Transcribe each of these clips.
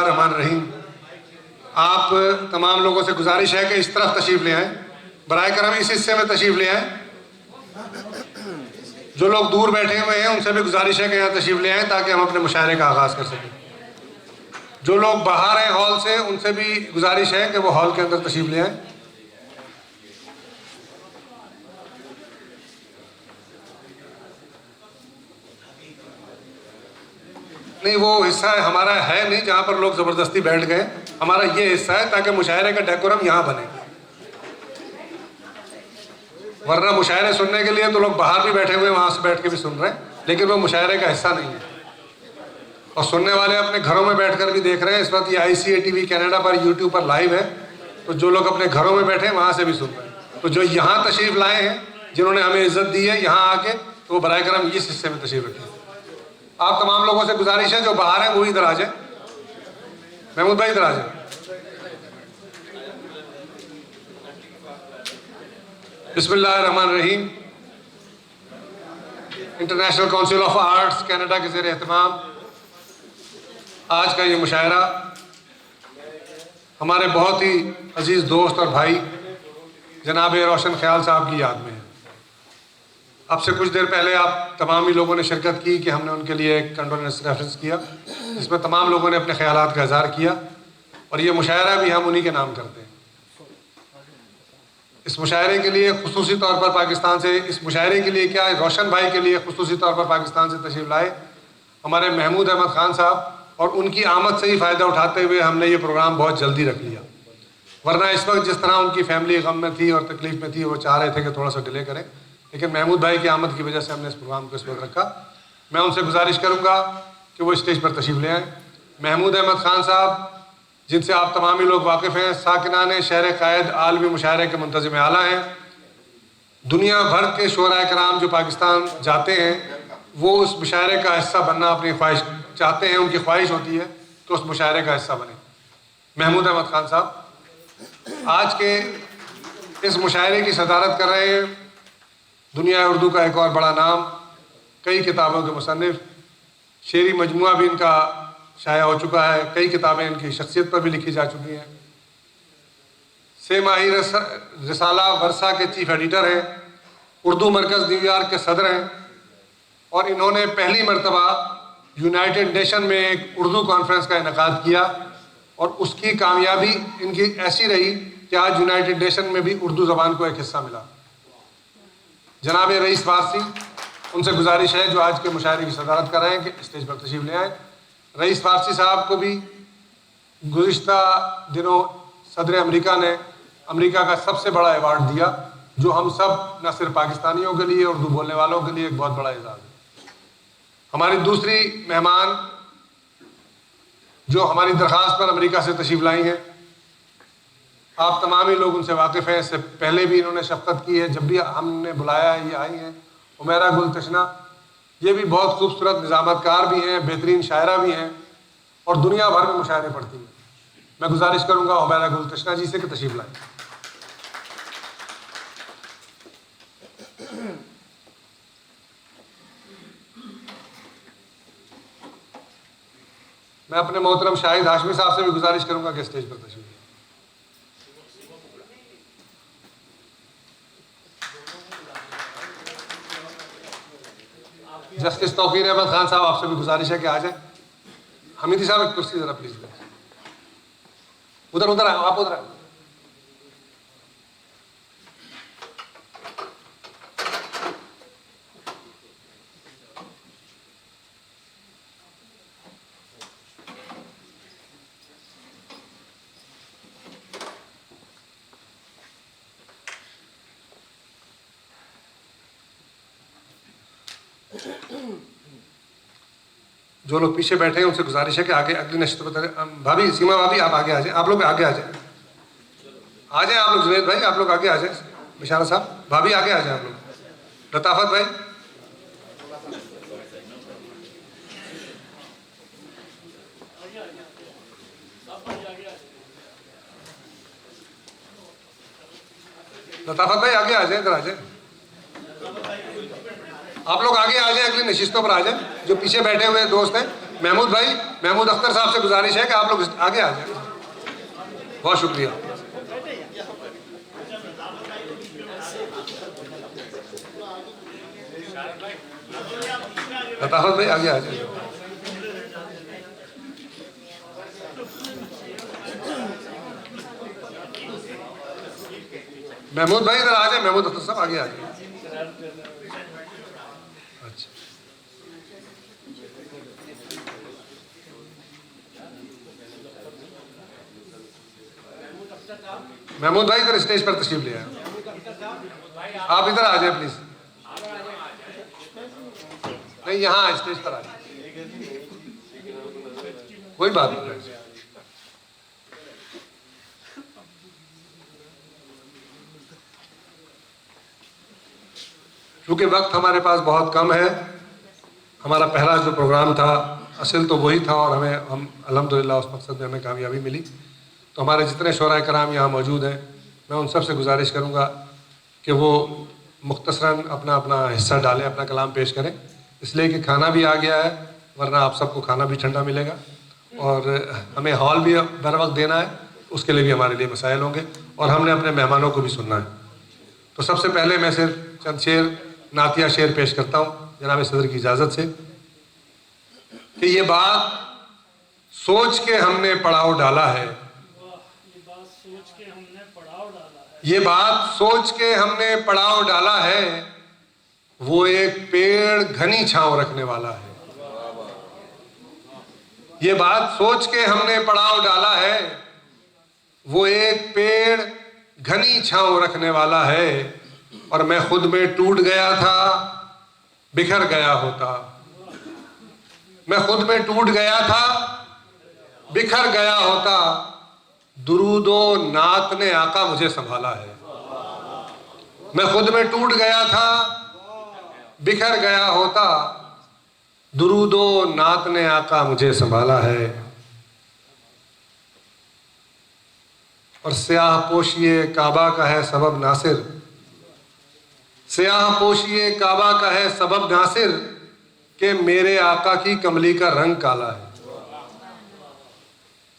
रहमान रहीम। आप तमाम लोगों से गुजारिश है कि इस तरफ तशरीफ़ ले आएँ, बराए करम इस हिस्से में तशरीफ़ ले आएँ। जो लोग दूर बैठे हुए हैं उनसे भी गुजारिश है कि यहाँ तशरीफ़ ले आएँ ताकि हम अपने मुशायरे का आगाज़ कर सकें। जो लोग बाहर हैं हॉल से, उनसे भी गुजारिश है कि वो हॉल के अंदर तशरीफ़ ले आएँ। नहीं, वो हिस्सा हमारा है नहीं जहाँ पर लोग ज़बरदस्ती बैठ गए। हमारा ये हिस्सा है ताकि मुशायरे का डेकोरम यहाँ बने, वरना मुशायरे सुनने के लिए तो लोग बाहर भी बैठे हुए वहाँ से बैठ के भी सुन रहे हैं, लेकिन वो मुशायरे का हिस्सा नहीं है। और सुनने वाले अपने घरों में बैठकर भी देख रहे हैं। इस वक्त ये ICA TV कनाडा पर यूट्यूब पर लाइव है, तो जो लोग अपने घरों में बैठे हैं वहाँ से भी सुन रहे हैं। तो जो यहाँ तशरीफ़ लाए हैं, जिन्होंने हमें इज़्ज़त दी है यहाँ आके, तो वो बराए करम इस हिस्से में तशरीफ़ रखें। आप तमाम लोगों से गुजारिश है जो बाहर हैं वो इधर आ जाए। महमूद भाई इधर आ जाए। बिस्मिल्लाहिर्रहमानिर्रहीम। International council of arts Canada के ज़ेर एहतमाम आज का ये मुशायरा हमारे बहुत ही अजीज़ दोस्त और भाई जनाब रोशन ख्याल साहब की याद में है। अब से कुछ देर पहले आप तमाम ही लोगों ने शिरकत की कि हमने उनके लिए एक कंडोलेंस रेफरेंस किया, जिसमें तमाम लोगों ने अपने ख्यालात का इज़हार किया, और ये मुशायरा भी हम उन्हीं के नाम करते हैं। इस मुशायरे के लिए खुसूसी तौर पर पाकिस्तान से, इस मुशायरे के लिए क्या, रोशन भाई के लिए खुसूसी तौर पर पाकिस्तान से तशरीफ़ लाए हमारे महमूद अहमद ख़ान साहब, और उनकी आमद से ही फ़ायदा उठाते हुए हमने ये प्रोग्राम बहुत जल्दी रख लिया। वरना इस वक्त जिस तरह उनकी फैमिली गम में थी और तकलीफ़ में थी, वो चाह रहे थे कि थोड़ा सा डिले करें, लेकिन महमूद भाई की आमद की वजह से हमने इस प्रोग्राम को इस वक्त रखा। मैं उनसे गुजारिश करूँगा कि वो स्टेज पर तशरीफ़ ले आएँ। महमूद अहमद ख़ान साहब, जिनसे आप तमाम ही लोग वाकिफ़ हैं, साकिनाने शहर क़ायद आलमी मुशायरे के मुंतज़िम आला हैं। दुनिया भर के शोराए कराम जो पाकिस्तान जाते हैं वो उस मुशायरे का हिस्सा बनना अपनी ख्वाहिश चाहते हैं, उनकी ख्वाहिश होती है कि उस मुशायरे का हिस्सा बने। महमूद अहमद ख़ान साहब आज के इस मुशायरे की सदारत कर रहे हैं। दुनिया उर्दू का एक और बड़ा नाम, कई किताबों के मुसन्निफ़, शेरी मजमुआ भी इनका शाया हो चुका है, कई किताबें इनकी शख्सियत पर भी लिखी जा चुकी हैं। से माही रिसाला वर्षा के चीफ एडिटर हैं, उर्दू मरकज़ न्यूयॉर्क के सदर हैं, और इन्होंने पहली मरतबा यूनाइटेड नेशन में एक उर्दू कॉन्फ्रेंस का इनेकाद किया, और उसकी कामयाबी इनकी ऐसी रही कि आज यूनाइटेड नेशन में भी उर्दू ज़बान को एक हिस्सा मिला। जनाब रईस फारसी, उनसे गुजारिश है जो आज के मुशायरे की सदारत कर रहे हैं कि स्टेज पर तशरीफ़ ले आएँ। रईस फारसी साहब को भी गुज़िश्ता दिनों सदर अमेरिका ने अमेरिका का सबसे बड़ा अवार्ड दिया, जो हम सब न सिर्फ पाकिस्तानियों के लिए, उर्दू बोलने वालों के लिए एक बहुत बड़ा एजाज़ है। हमारी दूसरी मेहमान जो हमारी दरख्वास्त पर अमेरिका से तशरीफ़ लाई हैं, आप तमाम ही लोग उनसे वाकिफ़ हैं, इससे पहले भी इन्होंने शफ़क़त की है, जब भी हमने बुलाया है ये आई हैं। उमेरा गुल तशना, ये भी बहुत खूबसूरत निज़ामतकार भी हैं, बेहतरीन शायरा भी हैं, और दुनिया भर में मुशायरे पढ़ती हैं। मैं गुजारिश करूँगा उमेरा गुल तशना जी से कि तशरीफ़ लाएँ। मैं अपने मोहतरम शाहिद हाशमी साहब से भी गुजारिश करूँगा कि स्टेज पर तशरीफ़ लाएँ। जस्टिस तौकीर अहमद खान साहब, आपसे भी गुजारिश है कि आ जाए। हमीदी साहब एक कुर्सी ज़रा प्लीज़ दें। उधर उधर आप उधर। जो लोग पीछे बैठे हैं उनसे गुजारिश है कि आगे अगली नशस्त पर, भाभी सीमा भाभी आप आगे आ जाए, आप लोग आगे आ जाए, आ जाए आप लोग। जुनेद भाई आप लोग आगे आ जाए, बिशारा साहब भाभी आगे आ जाए आप लोग, लताफत भाई लताफत भाई आगे आ जाए, इधर आ जाए। आप लोग आगे आ जाए, अगली नशिस्तों पर आ जाए। जो पीछे बैठे हुए दोस्त हैं महमूद भाई, महमूद अख्तर साहब से गुजारिश है कि आप लोग आगे आ जाए। बहुत शुक्रिया। लताफत भाई आगे आ जाए। महमूद भाई इधर आ जाए, महमूद अख्तर साहब आगे आ जाए। अच्छा, महमूद भाई इधर स्टेज पर तशरीफ ले आए। आप इधर आ जाए प्लीज। नहीं, यहाँ स्टेज पर आ जाए, कोई बात नहीं। क्योंकि वक्त हमारे पास बहुत कम है, हमारा पहला जो प्रोग्राम था असल तो वही था और हम अल्हम्दुलिल्लाह उस मकसद में हमें कामयाबी मिली। तो हमारे जितने शोरा कराम यहाँ मौजूद हैं, मैं उन सब से गुजारिश करूँगा कि वो मुख्तसरन अपना अपना हिस्सा डालें, अपना कलाम पेश करें, इसलिए कि खाना भी आ गया है, वरना आप सबको खाना भी ठंडा मिलेगा और हमें हॉल भी बर वक्त देना है, उसके लिए भी हमारे लिए मसाइल होंगे और हमने अपने मेहमानों को भी सुनना है। तो सबसे पहले मैं सिर्फ चंद शेर, नातिया शेर पेश करता हूँ जनाब सदर की इजाज़त से कि ये बात सोच के हमने पड़ाव डाला है, ये बात सोच के हमने पड़ाव डाला है, वो एक पेड़ घनी छांव रखने वाला है। ये बात सोच के हमने पड़ाव डाला है, वो एक पेड़ घनी छांव रखने वाला है और मैं खुद में टूट गया था, बिखर गया होता। मैं खुद में टूट गया था, बिखर गया होता, दुरूदो नात ने आका मुझे संभाला है। मैं खुद में टूट गया था, बिखर गया होता, दुरूदो नात ने आका मुझे संभाला है। और स्याह पोशिए काबा का है सबब नासिर, स्याह पोशिए काबा का है सबब नासिर कि मेरे आका की कमली का रंग काला है।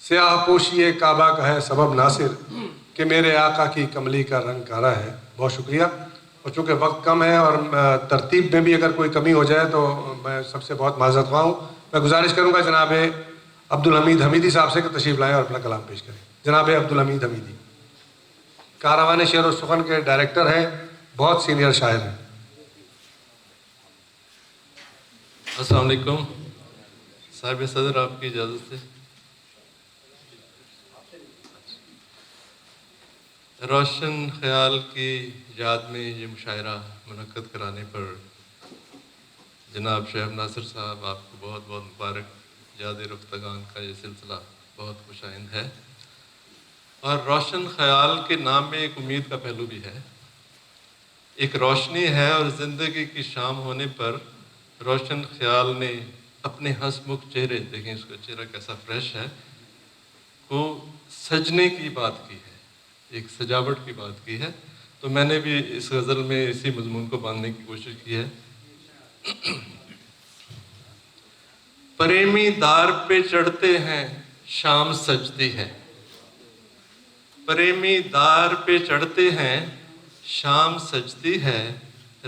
स्याह पोशिए काबा का है सबब नासिर कि मेरे आका की कमली का रंग काला है। बहुत शुक्रिया। और चूँकि वक्त कम है और तरतीब में भी अगर कोई कमी हो जाए तो मैं सबसे बहुत माज़रत ख्वाह हूँ। मैं गुजारिश करूँगा जनाब अब्दुल हमीद हमीदी साहब से कि तशरीफ़ लाएँ और अपना कलाम पेश करें। जनाब अब्दुल हमीद हमीदी कारवान शेर और सुखन के डायरेक्टर हैं, बहुत सीनियर शायर हैं। अस्सलाम वालेकुम साहिब सदर, आपकी इजाज़त से रोशन ख्याल की याद में ये मुशायरा मुनक्कद कराने पर जनाब शहब नासिर साहब, आपको बहुत बहुत मुबारक। याद रुख्तगान का ये सिलसिला बहुत खुशाइंद है और रोशन ख्याल के नाम में एक उम्मीद का पहलू भी है, एक रोशनी है और ज़िंदगी की शाम होने पर रोशन ख्याल ने अपने हंसमुख चेहरे, देखें इसका चेहरा कैसा फ्रेश है, को सजने की बात की है, एक सजावट की बात की है। तो मैंने भी इस गज़ल में इसी मजमून को बांधने की कोशिश की है। प्रेमी दार पे चढ़ते हैं शाम सजती है, प्रेमी दार पे चढ़ते हैं शाम सजती है,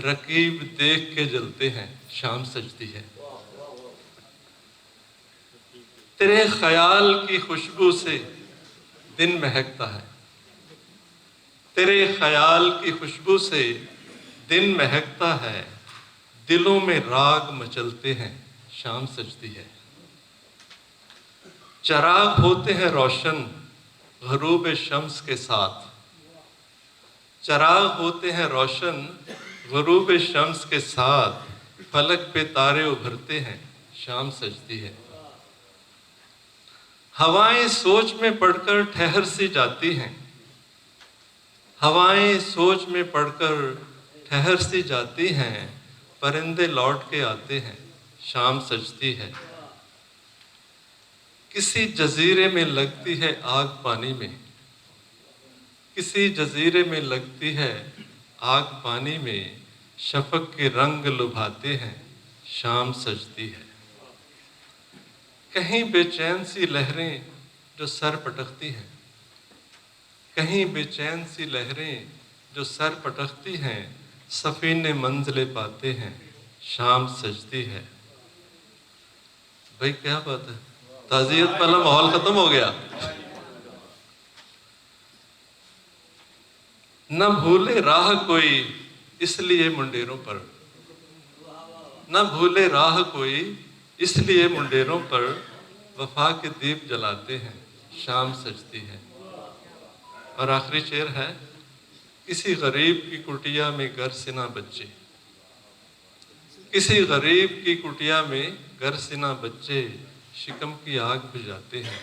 रकीब देख के जलते हैं शाम सजती है। तेरे ख्याल की खुशबू से दिन महकता है, तेरे ख्याल की खुशबू से दिन महकता है, दिलों में राग मचलते हैं शाम सजती है। चराग होते हैं रोशन ग़ुरूब शम्स के साथ, चराग होते हैं रोशन ग़ुरूब शम्स के साथ, फलक पे तारे उभरते हैं शाम सजती है। हवाएं सोच में पड़कर ठहर सी जाती हैं, हवाएं सोच में पड़कर ठहर सी जाती हैं, परिंदे लौट के आते हैं शाम सजती है। किसी जजीरे में लगती है आग पानी में, किसी जजीरे में लगती है आग पानी में, शफक के रंग लुभाते हैं शाम सजती है। कहीं बेचैन सी लहरें जो सर पटकती हैं, कहीं बेचैन सी लहरें जो सर पटकती हैं, सफीने मंजिले पाते हैं, शाम सजती है। भाई क्या बात है, ताज़ियत वाला माहौल खत्म हो गया। न भूले राह कोई इसलिए मुंडेरों पर, न भूले राह कोई इसलिए मुंडेरों पर, वफा के दीप जलाते हैं, शाम सजती है। और आखिरी शेर है, किसी गरीब की कुटिया में घर सिना बच्चे, किसी गरीब की कुटिया में घर सिना बच्चे, शिकम की आग बुझाते हैं,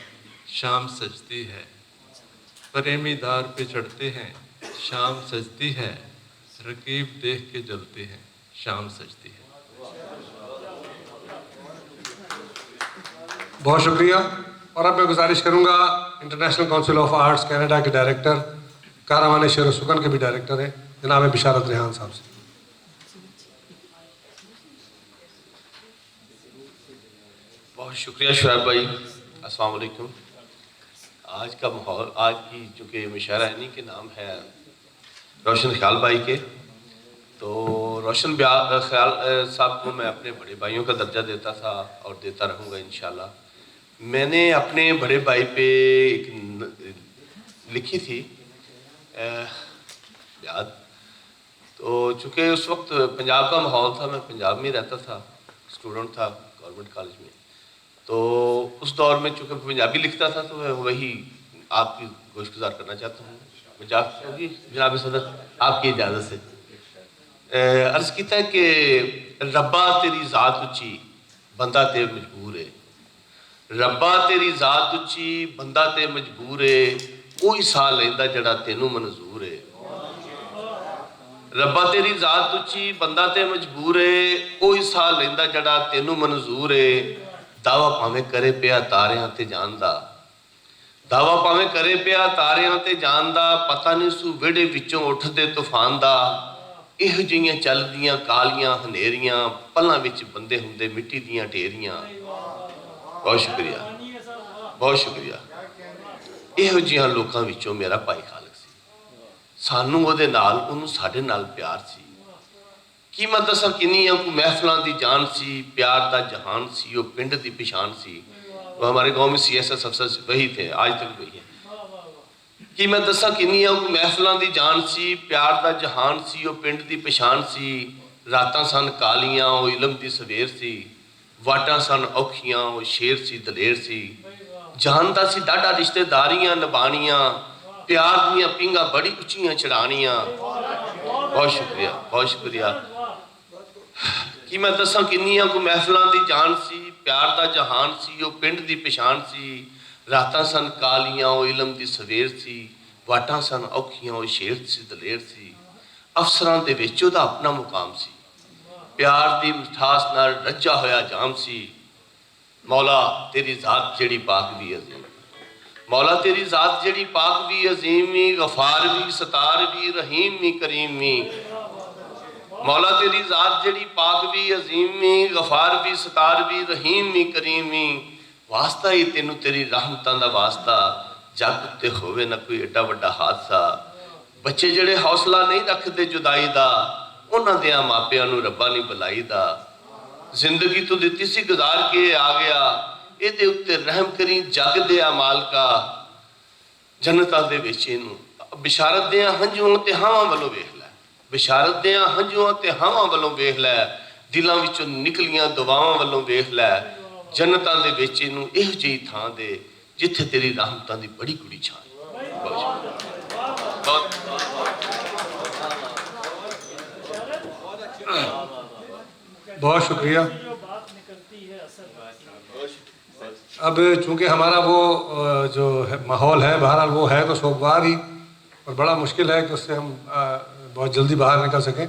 शाम सजती है। प्रेमी दार पे चढ़ते हैं, शाम सजती है। रकीब देख के जलते हैं, शाम सजती है। बहुत शुक्रिया। और अब मैं गुजारिश करूंगा, international council of arts Canada के डायरेक्टर, कारवान शेर सुकन के भी डायरेक्टर हैं, जनाब बिशारत रेहान साहब से। बहुत शुक्रिया शुएब भाई। अस्सलाम वालेकुम। आज का माहौल, आज की चूँकि मुशायरा इन्हीं के नाम है रोशन ख्याल भाई के, तो रोशन ख्याल साहब को मैं अपने बड़े भाइयों का दर्जा देता था और देता रहूँगा इंशाल्लाह। मैंने अपने बड़े भाई पे एक लिखी थी याद, तो चूँकि उस वक्त पंजाब का माहौल था, मैं पंजाब में रहता था, स्टूडेंट था गवर्नमेंट कॉलेज में, तो उस दौर में चूँकि पंजाबी लिखता था, तो मैं वही आपकी गोशगुजार करना चाहता हूँ। इजाज़त होगी जनाब सदर, आपकी इजाज़त से अर्ज़ किया है कि रब्बा तेरी ज़ात उच्ची बंदा ते मजबूर है, रब्बा तेरी ज़ात उच्ची बंदा ते मजबूर है, कोई साह लैंदा जड़ा तेनू मंजूर है। रब्बा तेरी ज़ात उच्ची बंदा ते मजबूर है, कोई साह लैंदा जड़ा तेनू मंजूर है। दावा भावें करे पिया तारियां ते जान दा, दावा भावें करे पिया तारियां ते जान दा, पता नहीं सू विहड़े विचों उठदे तूफान दा। इहो जिहियां चलदियां कालियां हनेरियां, पल्लां विच बंदे हुंदे मिट्टी दियां ढेरियां। बहुत शुक्रिया, बहुत शुक्रिया। इहो जिहियां लोकां विचों मेरा भाई खालक सी, सानू उहदे नाल, उहनूं साडे नाल प्यार सी। की मैं दसां किन्नियां को महफिलां दी जान सी, प्यार दा जहान सी, वो पिंड दी पछाण सी। वो हमारे गांव में CSS अफसर वही थे, आज तक वही है। कि मैं दसां किन्नियां को महफिलां दी जान सी, प्यार दा जहान सी, वो पिंड दी पछाण सी। रातां सन कालियां, वो इलम दी सवेर सी, वाटां सन औखियां, वो शेर सी दलेर सी। जानदा सी डाडा रिश्तेदारियां निभाणियां, प्यार दियां पिंगा बड़ी उच्चियां चढ़ाणियां। बहुत शुक्रिया, बहुत शुक्रिया। कि मैं दसां किन्नियां को महफिलां दी जान सी, प्यार दा जहान सी, वो पिंड दी पछाण सी। रातां सन कालियां, वो इलम दी सवेर सी, वाटां सन औखियां, वो शेर सी दलेर सी। अफसरां दे विच ओहदा अपना मुकाम सी, प्यार दी मिठास नाल रज्जा होया जाम सी। मौला तेरी ज़ात जेड़ी पाक भी अजीम, मौला तेरी ज़ात जेड़ी पाक भी अजीम भी, गफार भी सतार भी रहीम भी करीम भी। मौला तेरी ज़ात जेड़ी पाक भी अजीम भी, गफार भी सतार भी रहीम भी करीम भी। वास्ता ही तेनू तेरी रहमतां दा वास्ता, जग उत्ते होवे ना कोई एडा वड्डा हादसा। बच्चे जेड़े हौसला नहीं रखते जुदाई दा, उन्हां देयां मापियां नू रब्बा नहीं बुलाई दा। जिंदगी तू दिती सी गुजार के आ गया, इहदे उत्ते रहम करी जग दिया मालका। जन्नतां दे विच इहनू बिशारत दियां हंझूआं ते हावां वल्लों वेख लै, बिशारत दियां हंझूआं ते हावां वल्लों वेख लै, दिलां विचों निकलियां दुआवां वल्लों वेख लै। जन्नतां दे विच इहनू इहो जी थां दे जिथे तेरी रहमतां दी बड़ी कुड़ी छां। बहुत शुक्रिया। अब चूंकि हमारा वो जो है माहौल है, बहरहाल वो है तो सोगवार ही, और बड़ा मुश्किल है कि उससे हम बहुत जल्दी बाहर निकल सकें,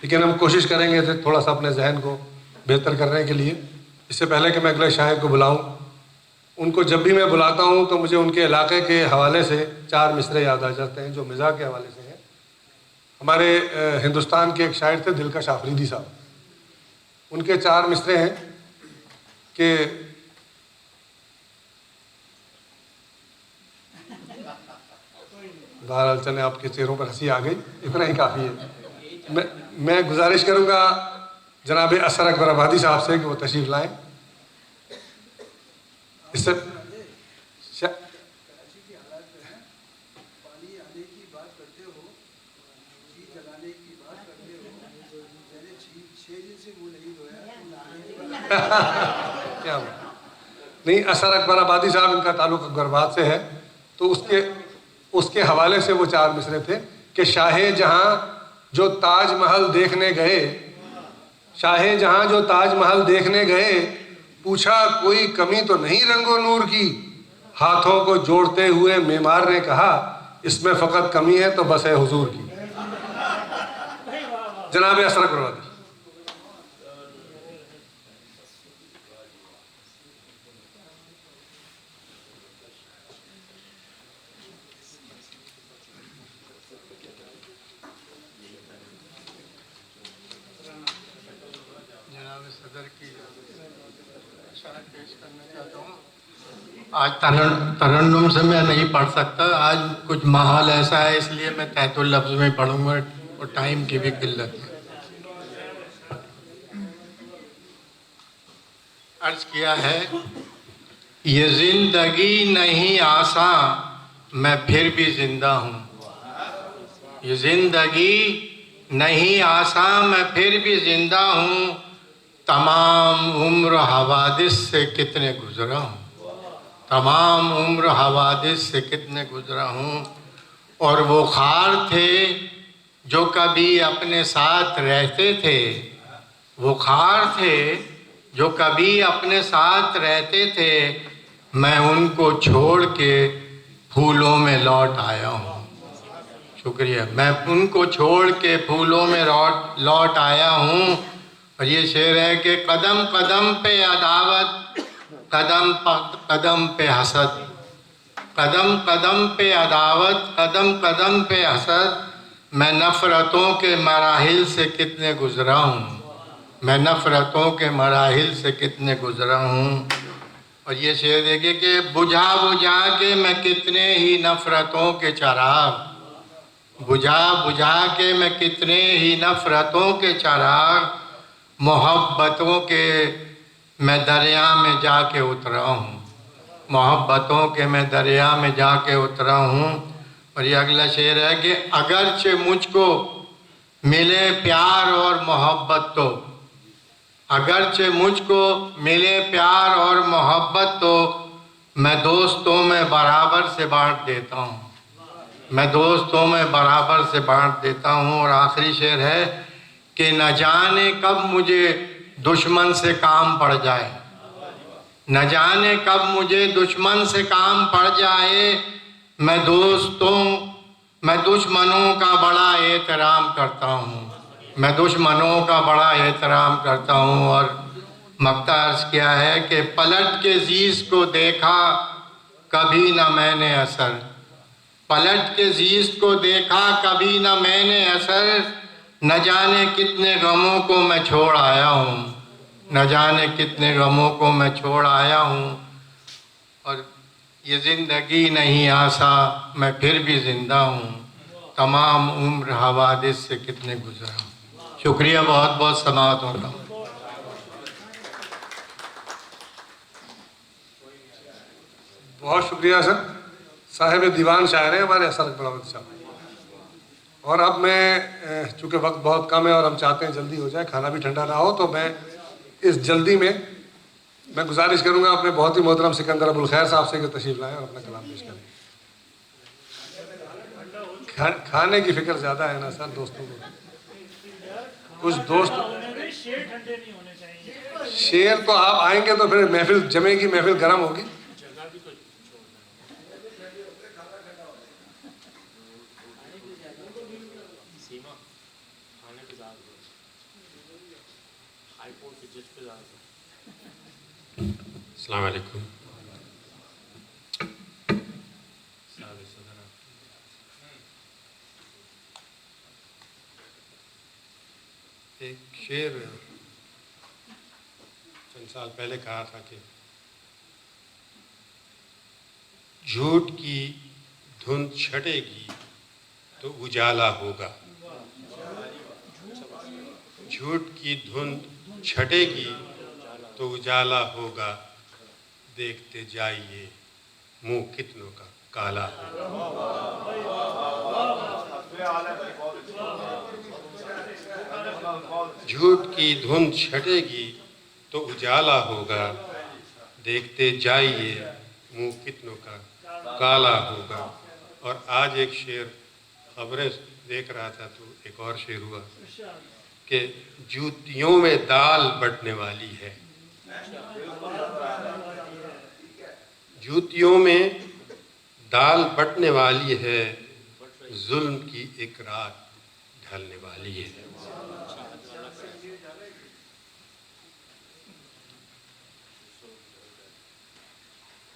लेकिन हम कोशिश करेंगे थोड़ा सा अपने जहन को बेहतर करने के लिए। इससे पहले कि मैं अगले शायर को बुलाऊं, उनको जब भी मैं बुलाता हूं तो मुझे उनके इलाके के हवाले से 4 मिसरे याद आ जाते हैं जो मिज़ाह के हवाले से हैं। हमारे हिंदुस्तान के एक शायर थे दिलकश आफरीदी साहब, उनके 4 मिसरे हैं कि बहरहाल चले, आपके चेहरों पर हंसी आ गई, इतना ही काफ़ी है। मैं गुजारिश करूँगा जनाब असर अकबर आबादी साहब से कि वो तशरीफ़ लाएँ। इससे क्या हुआ? नहीं, असर अकबर आबादी साहब, इनका ताल्लुक़ अकबराबाद से है, तो उसके हवाले से वो 4 मिसरे थे कि शाहे जहाँ जो ताजमहल देखने गए, शाहे जहाँ जो ताजमहल देखने गए, पूछा कोई कमी तो नहीं रंगो नूर की, हाथों को जोड़ते हुए मेमार ने कहा इसमें फ़कत कमी है तो बस है हुजूर की। जनाब असर अकबर आबादी। आज तरन्नुम से मैं नहीं पढ़ सकता, आज कुछ माहौल ऐसा है इसलिए मैं तहतुल लफ्ज़ में पढ़ूंगा और टाइम की भी किल्लत है। अर्ज़ किया है, ये ज़िंदगी नहीं आसान मैं फिर भी ज़िंदा हूँ। ये ज़िंदगी नहीं आसान मैं फिर भी ज़िंदा हूँ। तमाम उम्र हवादिस से कितने गुज़रा हूँ, तमाम उम्र हवादिस से कितने गुज़रा हूँ। और वो ख़ार थे जो कभी अपने साथ रहते थे, वो ख़ार थे जो कभी अपने साथ रहते थे, मैं उनको छोड़ के फूलों में लौट आया हूँ। शुक्रिया। मैं उनको छोड़ के फूलों में लौट आया हूँ। और ये शेर है कि कदम कदम पे अदावत, कदम कदम पे हसद, कदम कदम पे अदावत, कदम कदम पे हसद, मैं नफ़रतों के मराहिल से कितने गुज़रा हूँ, मैं नफ़रतों के मराहिल से कितने गुज़रा हूँ। और ये शेर देखिए कि बुझा बुझा के मैं कितने ही नफ़रतों के चिराग, बुझा बुझा के मैं कितने ही नफ़रतों के चिराग, मोहब्बतों के मैं दरिया में जाके उतरा हूँ, मोहब्बतों के मैं दरिया में जाके उतरा हूँ। और ये अगला शेर है कि अगरचे मुझको मिले प्यार और मोहब्बत तो, अगरचे मुझको मिले प्यार और मोहब्बत तो, मैं दोस्तों में बराबर से बांट देता हूँ, मैं दोस्तों में बराबर से बांट देता हूँ। और आखिरी शेर है कि न जाने कब मुझे दुश्मन से काम पड़ जाए, न जाने कब मुझे दुश्मन से काम पड़ जाए, मैं दुश्मनों का बड़ा एहतराम करता हूँ, मैं दुश्मनों का बड़ा एहतराम करता हूँ। और मक्ता अर्ज़ किया है कि पलट के ज़ीज़ को देखा कभी न मैंने असर, पलट के ज़ीज़ को देखा कभी न मैंने असर, न जाने कितने गमों को मैं छोड़ आया हूँ, न जाने कितने गमों को मैं छोड़ आया हूँ। और ये ज़िंदगी नहीं आसा मैं फिर भी ज़िंदा हूँ, तमाम उम्र हवादिस से कितने गुज़रा हूँ। शुक्रिया, बहुत बहुत समाअत होगा। बहुत शुक्रिया सर। साहिब दीवान शायर हैं हमारे असर अकबर आबादी साहब। और अब मैं चूँकि वक्त बहुत कम है और हम चाहते हैं जल्दी हो जाए, खाना भी ठंडा ना हो, तो मैं इस जल्दी में मैं गुजारिश करूँगा अपने बहुत ही मोहतरम सिकंदर अबुल खैर साहब से कि तशरीफ़ लाएँ और अपना कलाम पेश करें। खाने की फ़िक्र ज़्यादा है ना सर दोस्तों को, कुछ दोस्त शेर तो आप आएंगे तो फिर महफिल जमेगी, महफिल गर्म होगी। अस्सलाम वालेकुम। एक शेर चंद साल पहले कहा था कि झूठ की धुंध छटेगी तो उजाला होगा। झूठ की धुंध छटेगी तो उजाला होगा, देखते जाइए मुंह कितनों का काला होगा। झूठ की धुंध छटेगी तो उजाला होगा, देखते जाइए मुंह कितनों का काला होगा। और आज एक शेर खबरें देख रहा था तो एक और शेर हुआ कि जूतियों में दाल बटने वाली है, जूतियों में दाल बटने वाली है, जुल्म की एक रात ढलने वाली है।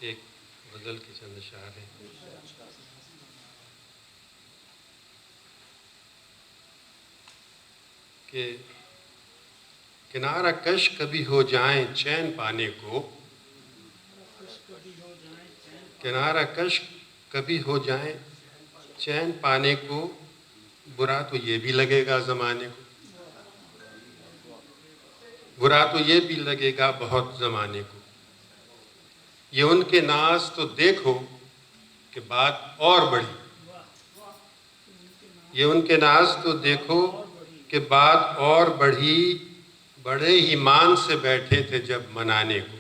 एक गजल के चंद अशआर हैं। कि किनारा कश कभी हो जाएं चैन पाने को, किनारा कश कभी हो जाएं चैन पाने को, बुरा तो ये भी लगेगा ज़माने को, बुरा तो ये भी लगेगा बहुत ज़माने को। ये उनके नाज तो देखो कि बात और बढ़ी, ये उनके नाज तो देखो कि बात और बढ़ी, बड़े ही मान से बैठे थे जब मनाने को।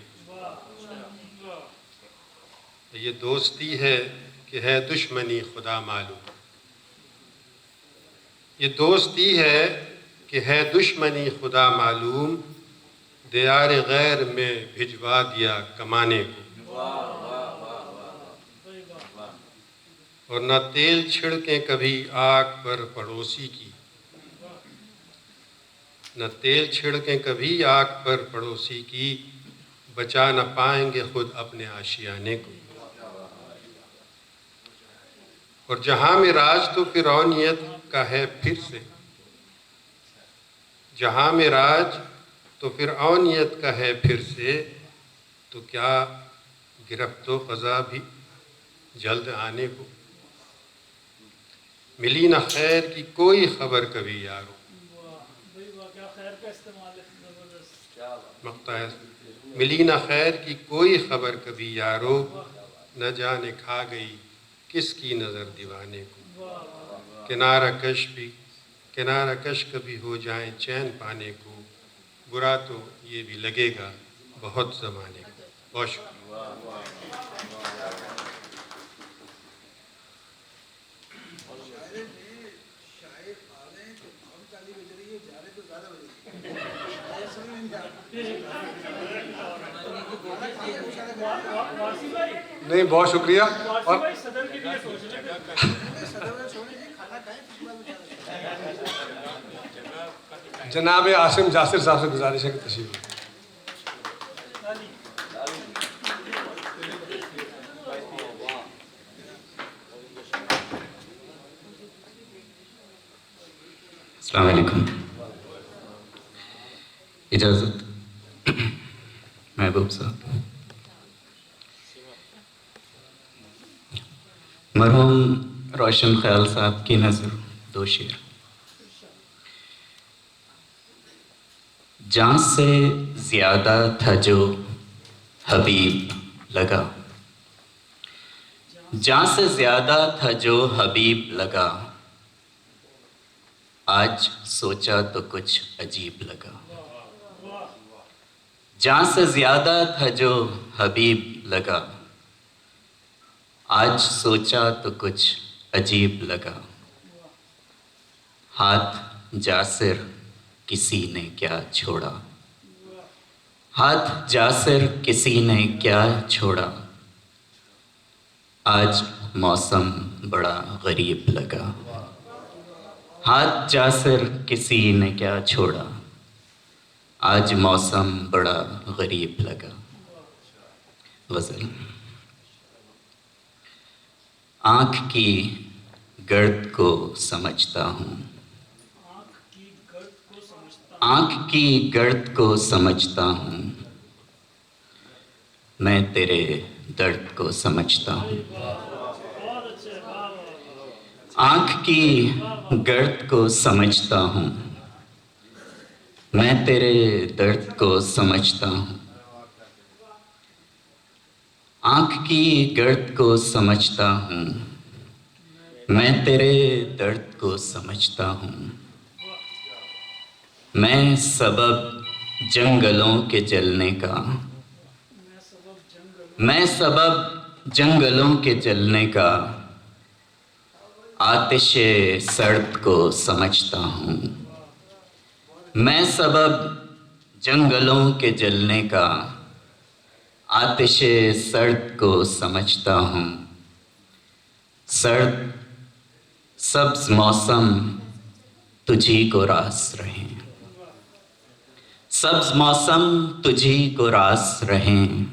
ये दोस्ती है कि है दुश्मनी खुदा मालूम, ये दोस्ती है कि है दुश्मनी खुदा मालूम, दियार गैर में भिजवा दिया कमाने को। और न तेल छिड़के कभी आग पर पड़ोसी की, न तेल छिड़के कभी आग पर पड़ोसी की, बचा न पाएंगे खुद अपने आशियाने को। और जहां में राज तो फिरौनियत का है फिर से, जहां में राज तो फिरौनियत का है फिर से, तो क्या गिरफ्तो क़ज़ा भी जल्द आने को। मिली न खैर की कोई खबर कभी यारो, मक्ता है, मिली न खैर की कोई खबर कभी यारो, न जाने खा गई किसकी नज़र दीवाने को। किनारा कश कभी हो जाए चैन पाने को, बुरा तो ये भी लगेगा बहुत ज़माने को। बहुत शुक्रिया। नहीं, बहुत शुक्रिया। और जनाब आसिम जासिर साहब से गुजारिश है कि तशरीफ लाएं। अस्सलाम वालेकुम। इजाज़त महबूब साहब। मरहूम रोशन ख्याल साहब की नज़र दो शेर। जान से ज़्यादा था जो हबीब लगा, जान से ज़्यादा था जो हबीब लगा, आज सोचा तो कुछ अजीब लगा। जान से ज़्यादा था जो हबीब लगा, आज सोचा तो कुछ अजीब लगा। हाथ जासिर किसी ने क्या छोड़ा, हाथ जासिर किसी ने क्या छोड़ा, आज मौसम बड़ा गरीब लगा। हाथ जासिर किसी ने क्या छोड़ा, आज मौसम बड़ा गरीब लगा। गज़ल। आँख की गर्द को समझता हूँ, आँख की गर्द को समझता हूँ, मैं तेरे दर्द को समझता हूँ। आँख की गर्द को समझता हूँ, मैं तेरे दर्द को समझता हूँ। आँख की गर्द को समझता हूँ, मैं तेरे दर्द को समझता हूँ। मैं सबब जंगलों के जलने का, मैं सबब जंगलों के जलने का आतिशे सर्द को समझता हूँ। मैं सबब जंगलों के जलने का आतिशे सर्द को समझता हूँ। सर्द सब्ज मौसम तुझी को रास रहें, सब्ज मौसम तुझी को रास रहें।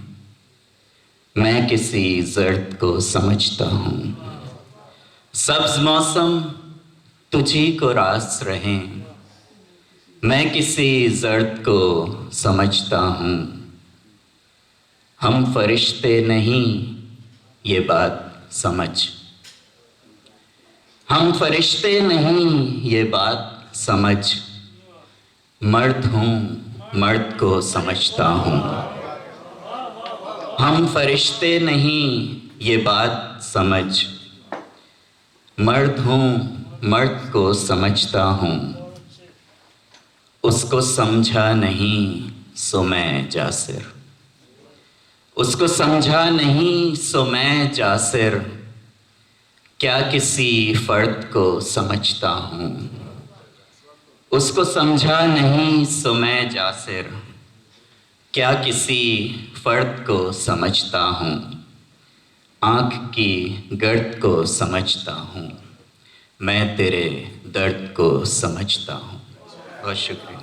मैं किसी जर्द को समझता हूँ। सब्ज मौसम तुझी को रास रहें, मैं किसी जर्द को समझता हूँ। हम फरिश्ते नहीं ये बात समझ, हम फरिश्ते नहीं ये बात समझ। मर्द हूँ मर्द को समझता हूँ। हम फरिश्ते नहीं ये बात समझ, मर्द हूँ मर्द को समझता हूँ। उसको समझा नहीं सो मैं जासिर, उसको समझा नहीं सो मैं जासिर। क्या किसी फर्द को समझता हूँ, उसको समझा नहीं सो मैं जासिर। क्या किसी फर्द को समझता हूँ, आँख की गर्द को समझता हूँ। मैं तेरे दर्द को समझता हूँ। बहुत शुक्रिया।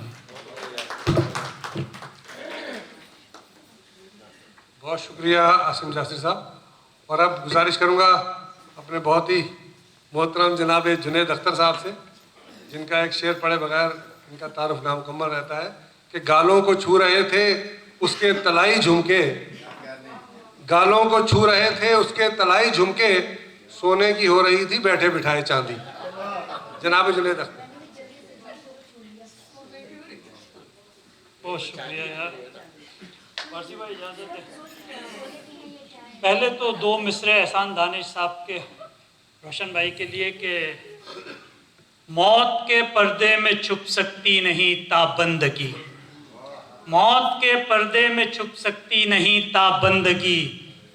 बहुत शुक्रिया आसिम जासिर साहब। और अब गुजारिश करूँगा अपने बहुत ही मोहतरम जनाब जुनैद अख्तर साहब से, जिनका एक शेर पढ़े बगैर इनका तारुफ नामुकम्मल रहता है, कि गालों को छू रहे थे उसके तलाई झुमके, गालों को छू रहे थे उसके तलाई झुमके, सोने की हो रही थी बैठे बिठाए चांदी। जनाब जुनैद अख्तर। बहुत शुक्रिया यार। वारसी भाई इजाज़त है। पहले तो दो मिसरे एहसान दानिश साहब के रोशन भाई के लिए कि मौत के पर्दे में छुप सकती नहीं ताबंदगी, मौत के पर्दे में छुप सकती नहीं ताबंदगी।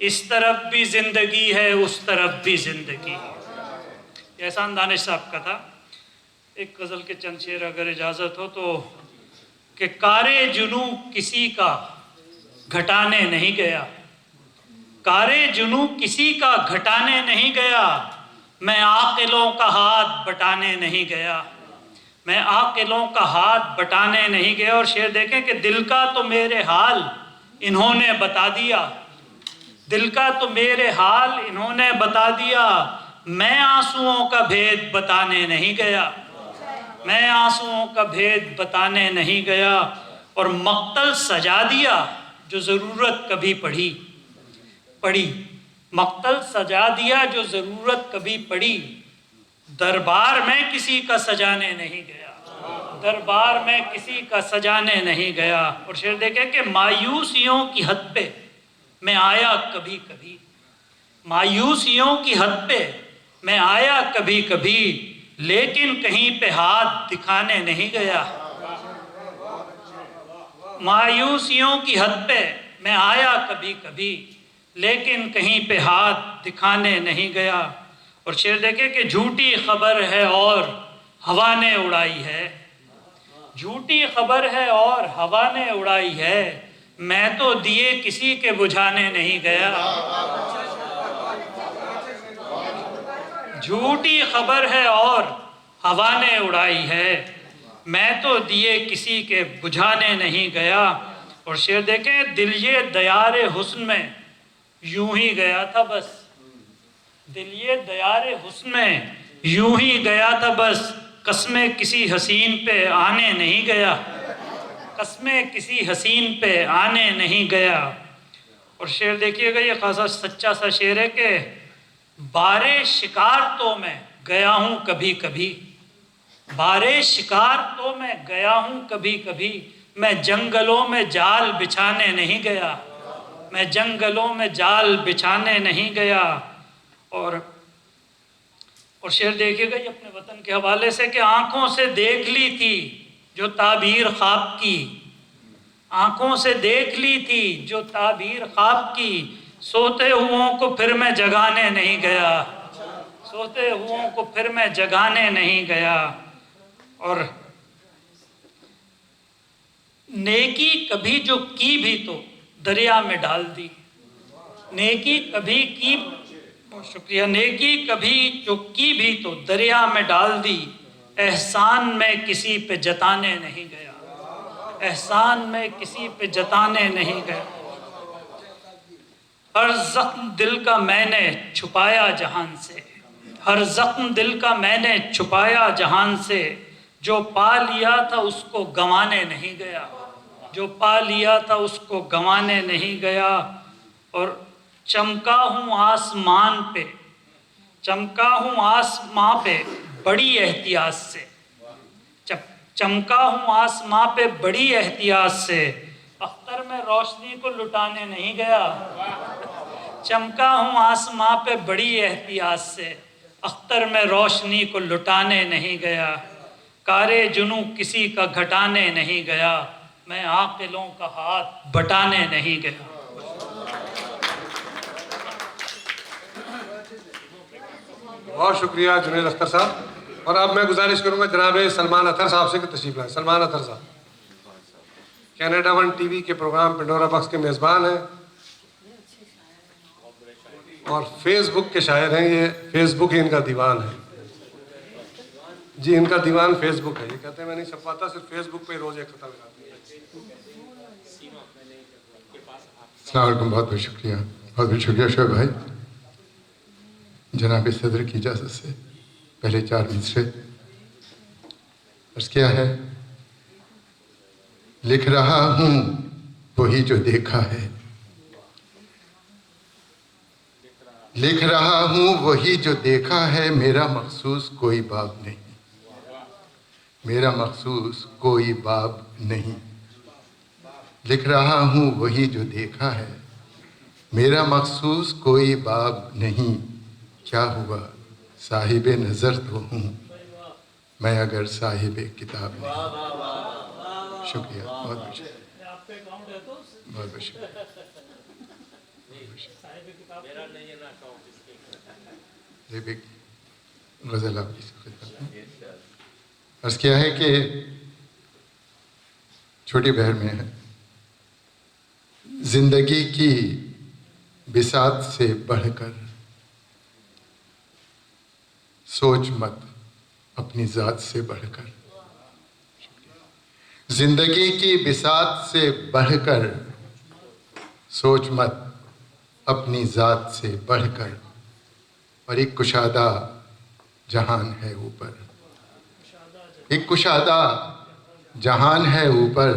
इस तरफ भी जिंदगी है उस तरफ भी जिंदगी। एहसान दानिश साहब का था। एक गज़ल के चंद शेर अगर इजाज़त हो तो, कि कारे जुनू किसी का घटाने नहीं गया, कारे जुनू किसी का घटाने नहीं गया। मैं आकिलों का हाथ बटाने नहीं गया, मैं आकिलों का हाथ बटाने नहीं गया। और शेर देखें कि दिल का तो मेरे हाल इन्होंने बता दिया, दिल का तो मेरे हाल इन्होंने बता दिया। मैं आंसुओं का भेद बताने नहीं गया, मैं आंसुओं का भेद बताने नहीं गया। और मक्तल सजा दिया जो ज़रूरत कभी पड़ी, मक्तल सजा दिया जो ज़रूरत कभी पड़ी। दरबार में किसी का सजाने नहीं गया, दरबार में किसी का सजाने नहीं गया। और शेर देखे कि मायूसियों की हद पे मैं आया कभी कभी, मायूसियों की हद पे मैं आया कभी कभी, लेकिन कहीं पे हाथ दिखाने नहीं गया। मायूसियों की हद पे मैं आया कभी कभी, लेकिन कहीं पे हाथ दिखाने नहीं गया। और शेर देखे कि झूठी खबर है और हवा ने उड़ाई है, झूठी खबर है और हवा ने उड़ाई है। मैं तो दिए किसी के बुझाने नहीं गया, झूठी खबर है और हवा ने उड़ाई है। मैं तो दिए किसी के बुझाने नहीं गया। और शेर देखें, दिल ये दयारे हुस्न में यूं ही गया था बस, दिल ये दयारे हुस्न में यूं ही गया था बस। कसमें किसी हसीन पे आने नहीं गया, कसमें किसी हसीन पे आने नहीं गया। और शेर देखिएगा, ये खासा सच्चा सा शेर है कि बारे शिकार तो मैं गया हूँ कभी कभी, बारे शिकार तो मैं गया हूँ कभी कभी, मैं जंगलों में जाल बिछाने नहीं गया, मैं जंगलों में जाल बिछाने नहीं गया। और शेर देखिएगा ये अपने वतन के हवाले से कि आंखों से देख ली थी जो ताबीर ख्वाब की, आंखों से देख ली थी जो ताबीर ख्वाब की, सोते हुओं को फिर मैं जगाने नहीं गया, सोते हुओं को फिर मैं जगाने नहीं गया। और नेकी कभी जो की भी तो दरिया में डाल दी, नेकी कभी की, बहुत शुक्रिया, नेकी कभी जो की भी तो दरिया में डाल दी, एहसान में किसी पे जताने नहीं गया, एहसान में किसी पे जताने नहीं गया। हर जख्म दिल का मैंने छुपाया जहान से, हर जख्म दिल का मैंने छुपाया जहान से, जो पा लिया था उसको गंवाने नहीं गया, जो पा लिया था उसको गंवाने नहीं गया। और चमका हूँ आसमान पे, चमका हूँ आसमां पे बड़ी एहतियात से, चमका हूँ आसमां पे बड़ी एहतियात से, अख्तर में रोशनी को लुटाने नहीं गया, चमका हूँ आसमां पे बड़ी एहतियात से, अख्तर में रोशनी को लुटाने नहीं गया। कारे जुनू किसी का घटाने नहीं गया, मैं आकिलों का हाथ बटाने नहीं गया। बहुत शुक्रिया जुनैद अख्तर साहब। और अब मैं गुजारिश करूंगा जनाब सलमान अतर साहब से कि तशरीफ लाएं। सलमान अतर साहब कनाडा वन टीवी के प्रोग्राम पेंडोरा बॉक्स के मेज़बान हैं और फेसबुक के शायर हैं। ये फेसबुक ही इनका दीवान है जी, इनका दीवान फेसबुक है। ये कहते हैं मैं नहीं छप पाता, सिर्फ फेसबुक पे रोज एक खता लगाते हैं। अस्सलाम वालेकुम, बहुत बहुत शुक्रिया, बहुत बहुत शुक्रिया शोएब भाई। जनाब सदर की इजाज़त से पहले 4 मिसरे अर्ज़ किया है। लिख रहा हूँ वही जो देखा है, लिख रहा हूँ वही जो देखा है, मेरा मखसूस कोई बाब नहीं, मेरा मखसूस कोई बाब नहीं। लिख रहा हूँ वही जो देखा है, मेरा मखसूस कोई बाब नहीं। क्या हुआ साहिब नज़र तो हूँ मैं अगर साहिब किताब नहीं। शुक्रिया, बहुत बहुत शुक्रिया, बहुत बहुत शुक्रिया। गज़ल आपकी खिदमत में अर्ज़ किया है कि छोटी बहर में है, जिंदगी की बिसात से बढ़कर सोच मत अपनी ज़ात से बढ़कर, जिंदगी की बिसात से बढ़कर सोच मत अपनी ज़ात से बढ़कर, और एक कुशादा जहान है ऊपर, एक कुशादा जहान है ऊपर,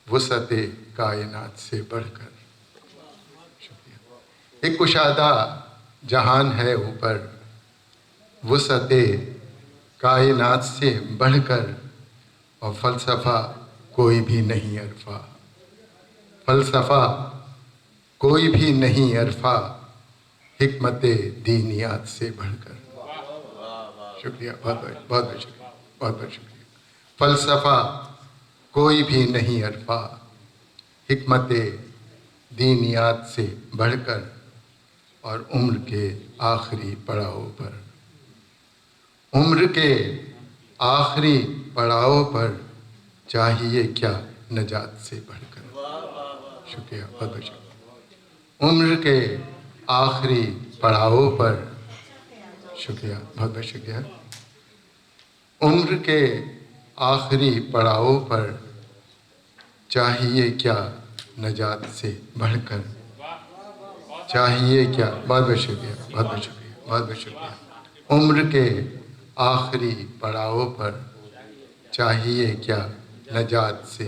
वुसअते कायनात से बढ़कर। शुक्रिया। एक कुशादा जहान है ऊपर, वुसअते कायनात से बढ़कर, और फ़लसफ़ा कोई भी नहीं अरफा, फ़लसफ़ा कोई भी नहीं अरफा, हिकमते दीनियात से बढ़कर। शुक्रिया, बहुत बहुत बहुत बहुत शुक्रिया, बहुत बहुत शुक्रिया। फ़लसफ़ा कोई भी नहीं अरफा, हिकमते दीनियात से बढ़कर, और उम्र के आखिरी पड़ाव पर, उम्र के आखिरी पड़ाव पर चाहिए क्या नजात से बढ़कर। शुक्रिया, बहुत बहुत शुक्रिया। उम्र के आखिरी पड़ाव पर, शुक्रिया, बहुत बहुत शुक्रिया। उम्र के आखिरी पड़ाव पर चाहिए क्या नजात से बढ़कर, चाहिए क्या, बहुत बहुत शुक्रिया, बहुत बहुत शुक्रिया, बहुत बहुत शुक्रिया। उम्र के आखिरी पड़ाव पर चाहिए क्या नजात से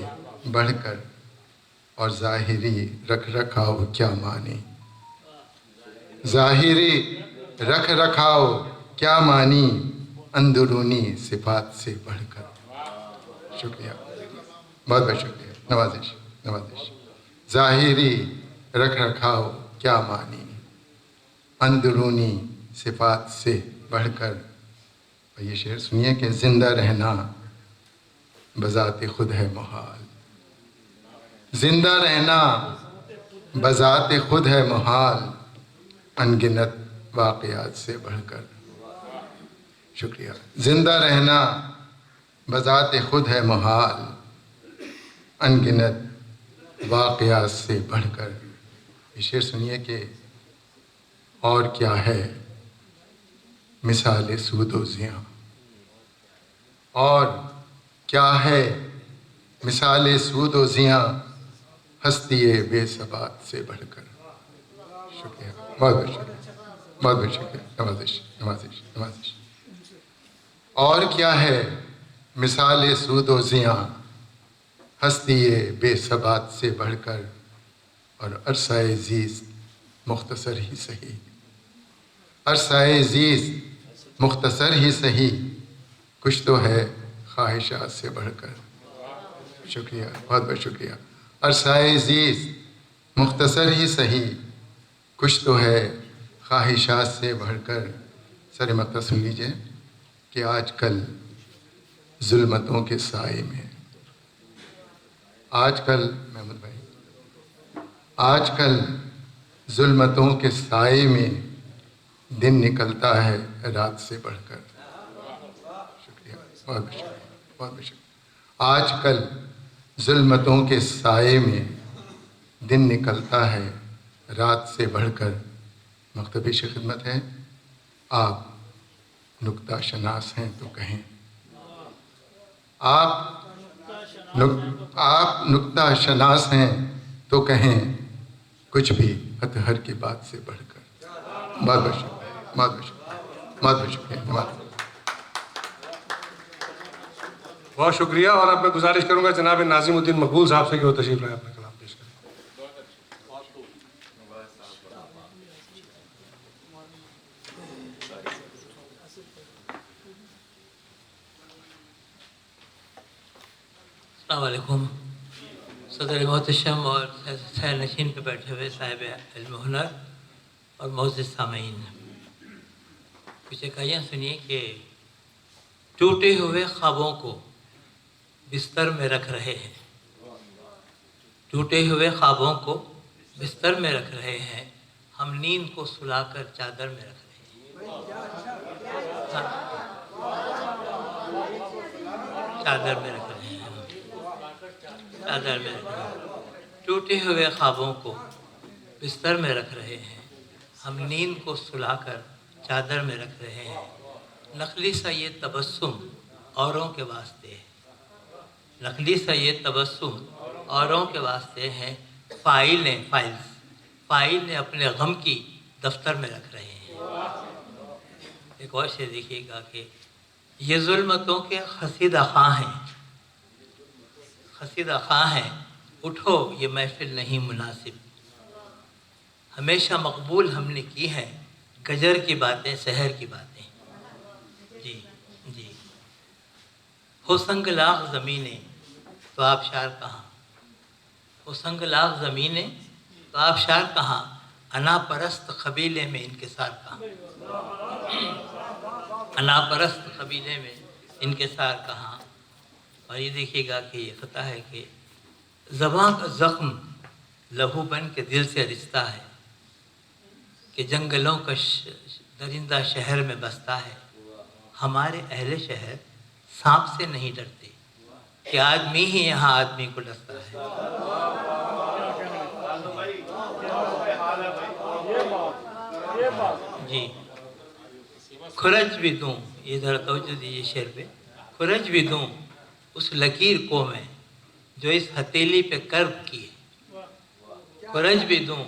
बढ़कर, और ज़ाहिरी रख रखाव क्या माने, ज़ाहिरी रख रखाव क्या मानी अंदरूनी सिफात से बढ़कर। शुक्रिया, बहुत बहुत शुक्रिया। नवाजिश नवाजिश। ज़ाहिरी रख रखाव क्या मानी अंदरूनी सिफात से बढ़कर। और ये शेर सुनिए कि जिंदा रहना बज़ाते खुद है मुहाल, जिंदा रहना बज़ाते खुद है मुहाल, अनगिनत वाक़यात से बढ़कर। शुक्रिया। जिंदा रहना बज़ाते खुद है मुहाल, अनगिनत वाक़यात से बढ़कर। ये शेर सुनिए कि और क्या है मिसाल सूदो ज़ियां, और क्या है मिसाल सूदो ज़ियां, हस्ती बेसबात से बढ़कर। शुक्रिया, बहुत बहुत शुक्रिया, बहुत बहुत शुक्रिया। नवाजिश नवाजिश नवाजिश। और क्या है मिसाल सूदो ज़ियां, हस्ती बेसबात से बढ़कर। और अरसाए ज़ीस्त मुख्तसर ही सही, अरसाए ज़ीस्त मुख्तसर ही सही, कुछ तो है ख्वाहिशात से बढ़कर। शुक्रिया, बहुत बहुत शुक्रिया। अरसाए ज़ीस्त मुख्तसर ही सही, कुछ तो है ख्वाहिशात से बढ़कर। सर मक्ता सुन लीजिए कि आजकल जुल्मतों के साए में, आजकल महमूद भाई, आजकल जुल्मतों के साए में दिन निकलता है रात से बढ़कर। शुक्रिया, बहुत बहुत शुक्रिया, बहुत बहुत शुक्रिया। आजकल जुल्मतों के साए में दिन निकलता है रात से बढ़कर। मकतबी से खिदमत है, आप नुक्ता शनास हैं तो कहें, आप नुक्ता शनास हैं तो कहें, कुछ भी अतहर की बात से बढ़कर। बहुत बहुत शुक्रिया, बहुत बहुत शुक्रिया, बहुत बहुत शुक्रिया। बहुत शुक्रिया। और अब मैं गुजारिश करूंगा जनाब नाज़िमुद्दीन मकबूल साहब से कि वो तशरीफ लाए अपना कलाम पेश करें। अस्सलाम वालेकुम। सदर मोहतशम और सैर नशीन पे बैठे हुए साहिब इल्म हुनर और मोअज़्ज़िज़ सामीन, कुछ इकाइयाँ सुनिए कि टूटे हुए ख्वाबों को बिस्तर में रख रहे हैं, टूटे हुए ख्वाबों को बिस्तर में रख रहे हैं, हम नींद को सुलाकर चादर में रख रहे हैं। चादर में रख रहे हैं, चादर में रख रहे हैं। टूटे हुए ख्वाबों को बिस्तर में रख रहे हैं, हम नींद को सुलाकर चादर में रख रहे हैं। नकली सा ये तबस्सुम औरों के वास्ते है, नकली सा ये तबस्सुम औरों के वास्ते हैं। फाइल ने अपने गम की दफ्तर में रख रहे हैं। एक और शेर देखिएगा कि ये जुल्मतों के खसीदा खां हैं, खसीदा खां हैं, उठो ये महफिल नहीं मुनासिब। हमेशा मकबूल हमने की हैं गजर की बातें, सहर की बातें। जी जी। हो संग लाख ज़मीने तो आबशार कहाँ, हो संग लाख ज़मीने तो आबशार कहाँ, अना परस्त कबीले में इनकिसार कहाँ, अना परस्त कबीले में इनकिसार कहाँ। और ये देखिएगा कि ये पता है कि ज़बां का ज़ख्म लहू बन के दिल से रिश्ता है, कि जंगलों का दरिंदा शहर में बसता है। हमारे अहले शहर सांप से नहीं डरते, कि आदमी ही यहाँ आदमी को डसता है। जी। खुरज भी दूँ, ये ज़रा तवज्जो दीजिए शेर पे, खुरज भी दूँ उस लकीर को मैं जो इस हथेली पे कर्व की है, खुरज भी दूँ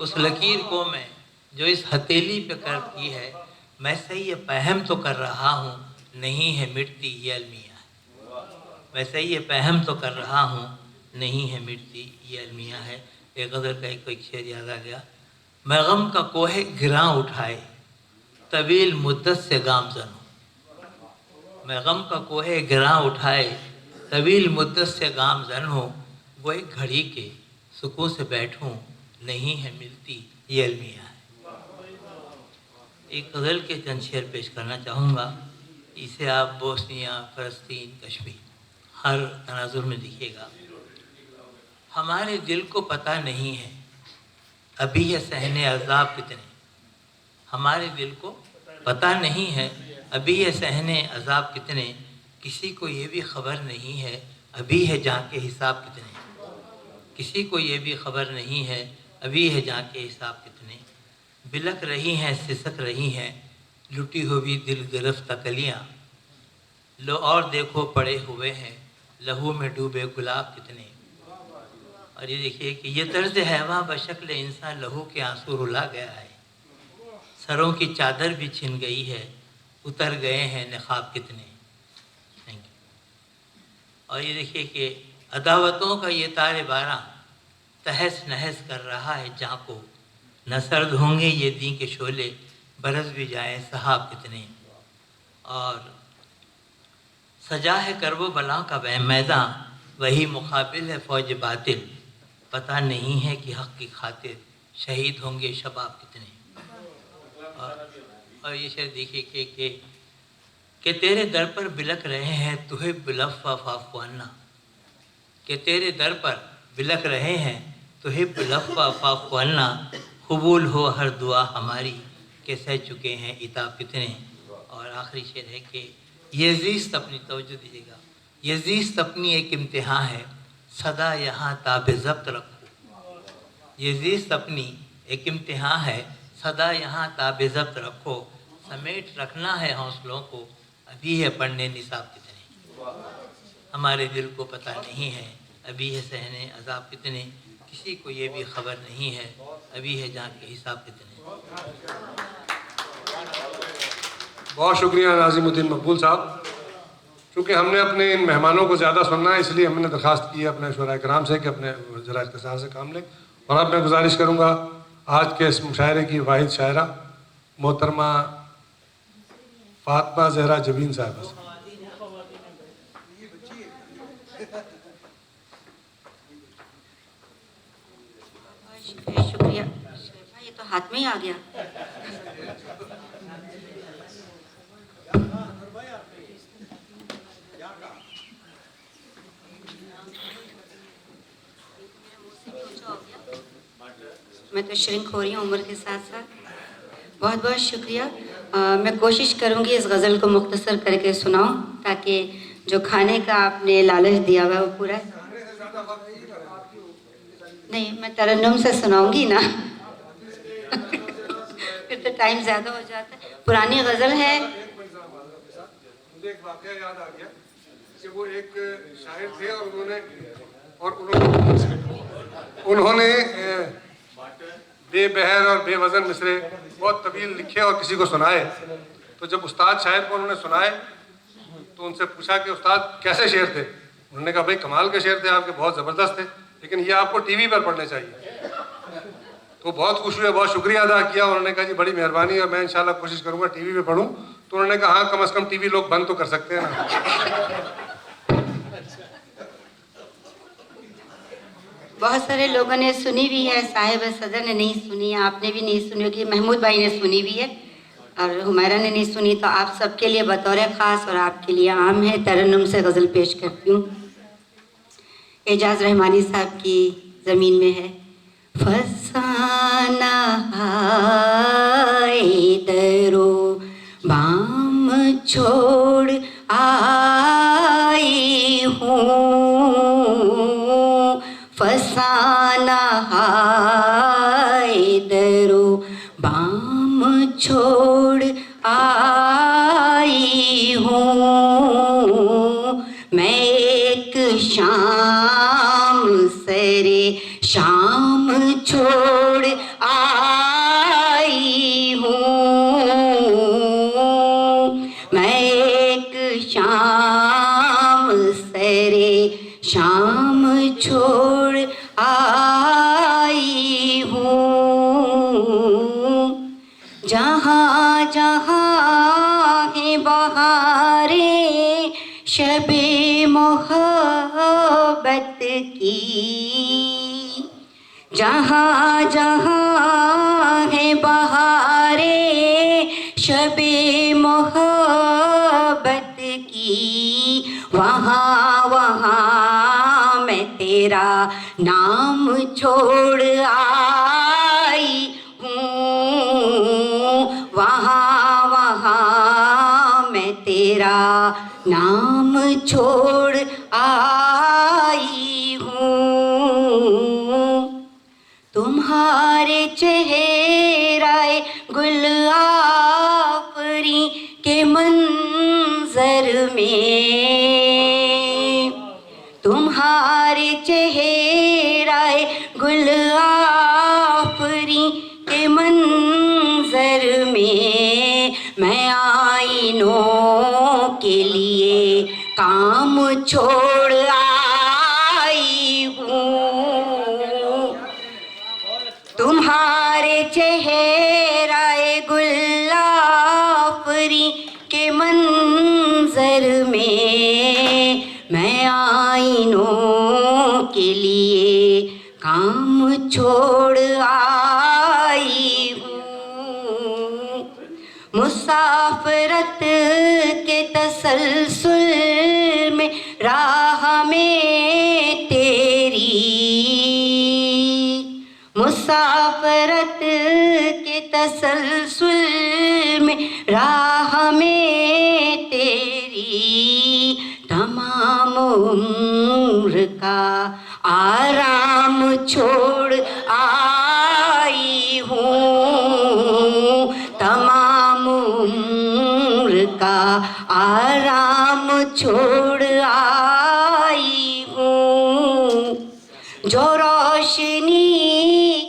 उस लकीर को मैं जो इस हथेली पे कर्व की है। मैं सही ये पहम तो कर रहा हूँ, नहीं है मिटती ये अलमिया है। मैं सही ये पहम तो कर रहा हूँ, नहीं है मिटती ये अलमिया है। एक गज़ल का एक शेर याद आ गया। मैं गम का कोहे गिरां उठाए, तवील मुद्दत से गामज़न हूँ। मैं गम का कोहे गिरां उठाए तवील मुद्दत से गामज़न हूँ। वो एक घड़ी के सुकून से बैठूं नहीं है मिलती ये अलमिया है। एक गज़ल के चंद शेर पेश करना चाहूँगा। इसे आप बोस्निया, फ़लस्तीन, कश्मीर हर तनाजुर में दिखिएगा। हमारे दिल को पता नहीं है अभी है सहने अज़ाब कितने। हमारे दिल को पता नहीं है अभी है सहने अज़ाब कितने। किसी को ये भी ख़बर नहीं है अभी है जहाँ के हिसाब कितने। किसी को ये भी ख़बर नहीं है अभी है जहाँ के हिसाब कितने। बिलक रही हैं, सिसक रही हैं, लुटी हुई दिल गिरफ्त कलियाँ। लो और देखो पड़े हुए हैं लहू में डूबे गुलाब कितने। और ये देखिए कि ये तर्ज हैवा बशक्ल इंसान लहू के आंसू रुला गया है। सरों की चादर भी छिन गई है, उतर गए हैं निखाब कितने। Thank you. और ये देखिए कि अदावतों का ये तारे बारां तहस नहस कर रहा है जहाँ को। न सर्द होंगे ये दी के शोले, बरस भी जाए सहाब कितने। और सजा है करबो बला का वह मैदान, वही मुकाबिल है फौज बातिल। पता नहीं है कि हक़ की खातिर शहीद होंगे शबाब कितने। और ये शेर देखिए कि तेरे दर पर बिलक रहे हैं तुहे बिलफ़ा फाफ़वाना। कि तेरे दर पर बिलक रहे हैं तुहे बिलफ़ा फाफ़वाना। कबूल हो हर दुआ हमारी के सह चुके हैं इताब कितने। और आखिरी शेर है कि ये ज़ीस्त अपनी तवज्जो दीजिएगा। ये ज़ीस्त अपनी एक इम्तिहान है, सदा यहाँ ताबे ज़ब्त रखो। ये ज़ीस्त अपनी एक इम्तिहान है, सदा यहाँ ताबे ज़ब्त रखो। समेट रखना है हौसलों को, अभी है पढ़ने निसाब कितने। हमारे दिल को पता नहीं है अभी है सहने अज़ाब कितने। किसी को ये भी ख़बर नहीं है अभी है जहाँ के हिसाब कितने। बहुत शुक्रिया नाज़िमुद्दीन मकबूल साहब। चूँकि हमने अपने इन मेहमानों को ज़्यादा सुनना है, इसलिए हमने दरख्वास्त की है अपने शुरा कराम से कि अपने ज़रा इख्तिसार से काम लें। और अब मैं गुजारिश करूँगा आज के इस मुशायरे की वाहिद शायरा मोहतरमा फ़ातिमा ज़हरा जबीन साहिबा से। शुक्रिया। ये तो हाथ में ही आ गया। मैं तो श्रिंक हो रही हूँ उम्र के साथ साथ। बहुत बहुत शुक्रिया। मैं कोशिश करूँगी इस गज़ल को मुख्तसर करके सुनाऊँ ताकि जो खाने का आपने लालच दिया हुआ है वो पूरा। नहीं, मैं तरन्नुम से सुनाऊँगी ना फिर तो टाइम ज़्यादा हो जाता है। पुरानी गज़ल है। मुझे एक वाक़या याद आ गया कि वो एक शायर थे और उन्होंने बेबहर और बेवज़न मिसरे बहुत तवील लिखे और किसी को सुनाए। तो जब उस्ताद शायर को उन्होंने सुनाए तो उनसे पूछा कि उस्ताद कैसे शेर थे। उन्होंने कहा भाई कमाल के शेर थे आपके, बहुत ज़बरदस्त थे, लेकिन ये आपको टीवी पर पढ़ने चाहिए। तो बहुत खुश हुए, बहुत शुक्रिया अदा किया। उन्होंने कहा जी बड़ी मेहरबानी है, मैं इंशाल्लाह कोशिश करूँगा टीवी पे पढ़ूँ। तो उन्होंने कहा हाँ, कम से कम टीवी लोग बंद तो कर सकते हैं ना। बहुत सारे लोगों ने सुनी भी है, साहिब सदर ने नहीं सुनी, आपने भी नहीं सुनी होगी, महमूद भाई ने सुनी भी है और हुमैरा ने नहीं सुनी। तो आप सबके लिए बतौर ख़ास और आपके लिए आम है तरन्नुम से गज़ल पेश करती हूँ। एजाज रहमानी साहब की ज़मीन में है। फसाना आए दरो बाम छोड़ आई हूँ। फसाना आए दरो बाम छोड़ आई हूँ। मैं एक शाम सरे शाम छोड़ आई हूँ। मैं एक शाम सरे शाम छोड़ आई हूँ। जहाँ जहाँ बहारें शबे मोहब्बत की, जहाँ जहाँ है बहारें शबे मोहब्बत की, वहाँ वहाँ मैं तेरा नाम छोड़ आई हूँ, वहाँ वहाँ मैं तेरा नाम छोड़ आई हूँ। तुम्हारे चेहरे गुलाफरी के मंजर में, तुम्हारे चेहरे गुलाफरी के मंजर में, मैं आईनों के लिए काम छोड़ आई हूँ। तुम्हारे चेहरे गुलाफरी के मंजर में, मैं आईनों के लिए काम छोड़ आई हूँ। मुसाफरत के तसलसल में राह में तेरी, मुसाफरत के तसलसल में राह में तेरी, तमाम उम्र का आराम छोड़ आई हूँ, तमाम उम्र का आराम छोड़ आई हूँ। जो रोशनी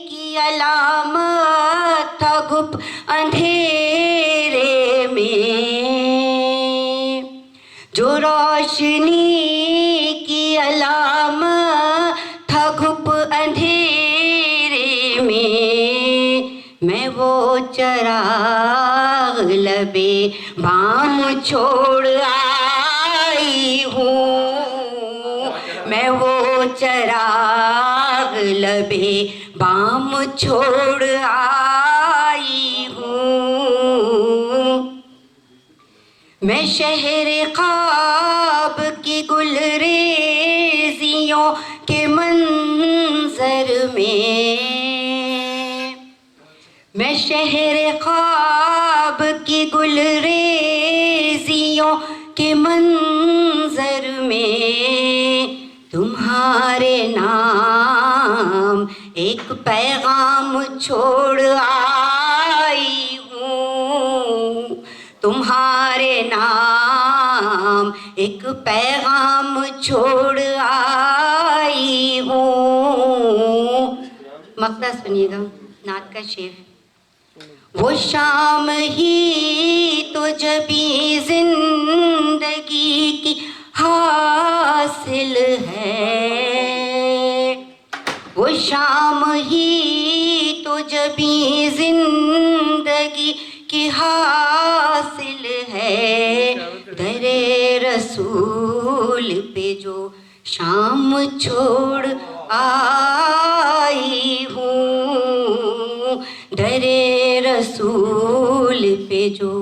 की अलामत था गुप अंधेरे में, जो रोशनी की अलामत था गुप अंधेरे में, मैं वो चराग लबे बाम छोड़ आई हूँ, मैं वो चराग लबे बाम छोड़ आई हूँ। मैं शहर ख्वाब की गुलरेजियों के मंजर में, मैं शहर ख्वाब की गुलरेजियों के मंजर में, तुम्हारे नाम एक पैगाम छोड़ आई हूँ, तुम्हारे नाम एक पैगाम छोड़ आई हूँ। मक्ता सुनिएगा, नात का शेर है। वो शाम ही तो जबी जिंदगी की हासिल है, वो शाम ही तो जबी जिंदगी की हासिल है। दरे रसूल पे जो शाम छोड़ आई हूँ, दरे रसूल पे जो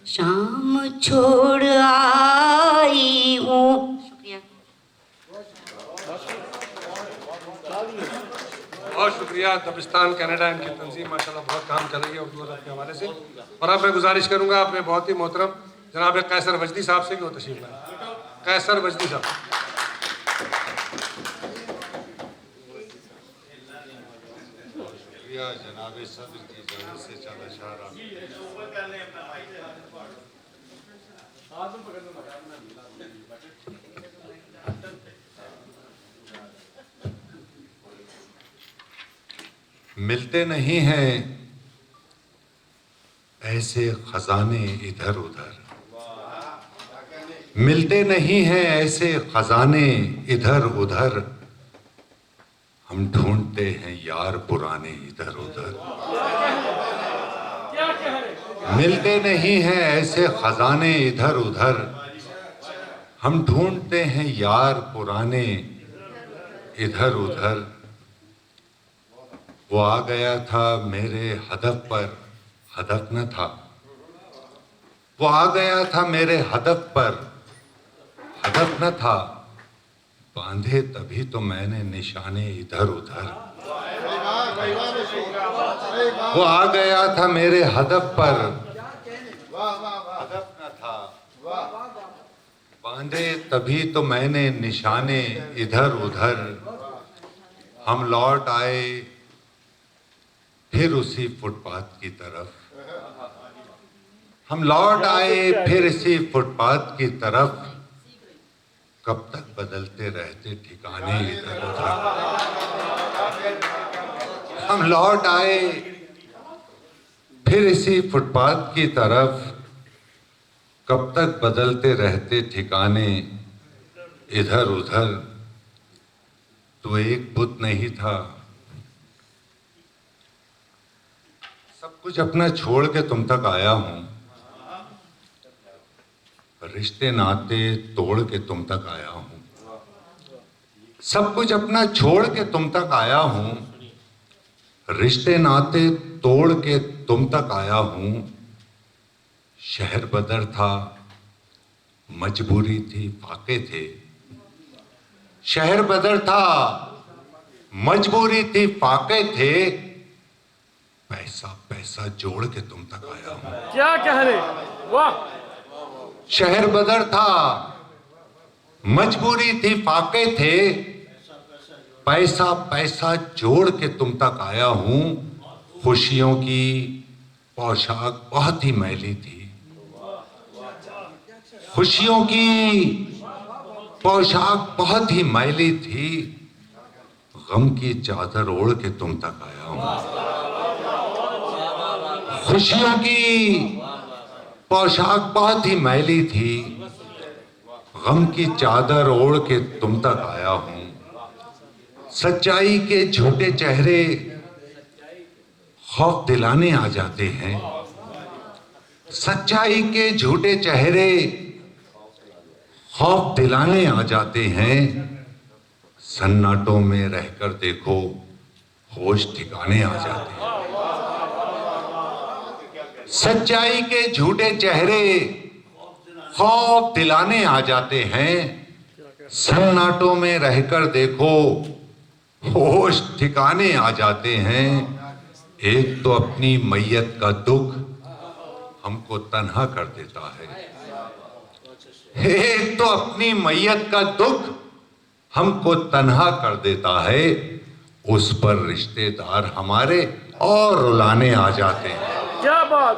शाम छोड़ आई हूँ। शुक्रिया, बहुत शुक्रिया। दबिस्तान कनाडा इनकी तंजीम माशाल्लाह बहुत काम कर रही है उर्दू अदब के हवाले से। और अब मैं गुजारिश करूँगा अपने बहुत ही मोहतरम जनाब कैसर वजदी साहब से कि वो तशरीफ लाएं। कैसर वजदी साहब। जनाब सदर की जानिब से चंद इशारा। मिलते नहीं हैं ऐसे खजाने इधर उधर, मिलते नहीं हैं ऐसे खजाने इधर उधर, हम ढूंढते हैं यार पुराने इधर उधर। मिलते नहीं हैं ऐसे खजाने इधर उधर, हम ढूंढते हैं यार पुराने इधर उधर। वो आ गया था मेरे हदफ पर, हदफ न था। वो आ गया था मेरे हदफ पर, हदफ न था। बांधे तभी तो मैंने निशाने इधर उधर। वो आ गया था मेरे हदफ पर, हदफ न था। बांधे तभी तो मैंने निशाने इधर उधर। हम लौट आए फिर उसी फुटपाथ की तरफ। हम लौट आए फिर इसी फुटपाथ की तरफ। कब तक बदलते रहते ठिकाने इधर उधर। हम लौट आए फिर इसी फुटपाथ की तरफ। कब तक बदलते रहते ठिकाने इधर उधर। तो एक बुत नहीं था, सब कुछ अपना छोड़ के तुम तक आया हूं। रिश्ते नाते तोड़ के तुम तक आया हूं। सब कुछ अपना छोड़ के तुम तक आया हूं। रिश्ते नाते तोड़ के तुम तक आया हूं। शहर बदर था, मजबूरी थी, फाके थे। शहर बदर था, मजबूरी थी, फाके थे। पैसा पैसा जोड़ के तुम तक आया हूं। क्या कह रहे, वाह। शहर बदर था, मजबूरी थी, फाके थे। पैसा पैसा जोड़ के तुम तक आया हूं। खुशियों की पोशाक बहुत ही मैली थी। खुशियों की पोशाक बहुत ही मैली थी। गम की चादर ओढ़ के तुम तक आया हूं। खुशियों की पोशाक बहुत ही मैली थी। गम की चादर ओढ़ के तुम तक आया हूं। सच्चाई के झूठे चेहरे खौफ दिलाने आ जाते हैं। सच्चाई के झूठे चेहरे खौफ दिलाने आ जाते हैं। सन्नाटों में रहकर देखो, होश ठिकाने आ जाते हैं। सच्चाई के झूठे चेहरे खौफ दिलाने आ जाते हैं। सन्नाटों में रहकर देखो, होश ठिकाने आ जाते हैं। एक तो अपनी मैयत का दुख हमको तन्हा कर देता है। एक तो अपनी मैयत का दुख हमको तन्हा कर देता है। उस पर रिश्तेदार हमारे और रुलाने आ जाते हैं। क्या बात।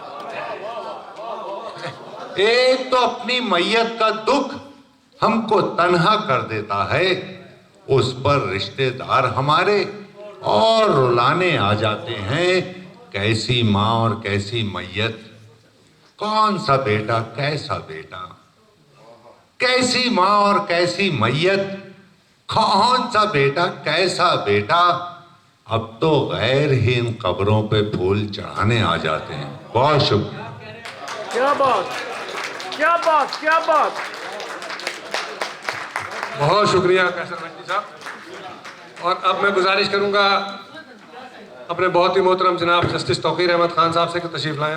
एक तो अपनी मैयत का दुख हमको तन्हा कर देता है। उस पर रिश्तेदार हमारे और रुलाने आ जाते हैं। कैसी माँ और कैसी मैयत, कौन सा बेटा कैसा बेटा। कैसी माँ और कैसी मैयत, कौन सा बेटा कैसा बेटा। अब तो गैर ही इन कब्रों पे फूल चढ़ाने आ जाते हैं। बहुत शुक्रिया। क्या बात, क्या बात, क्या बात। बहुत शुक्रिया कैसर मंडी साहब। और अब मैं गुजारिश करूंगा अपने बहुत ही मोहतरम जनाब जस्टिस तौकीर अहमद खान साहब से कि तशरीफ लाएं।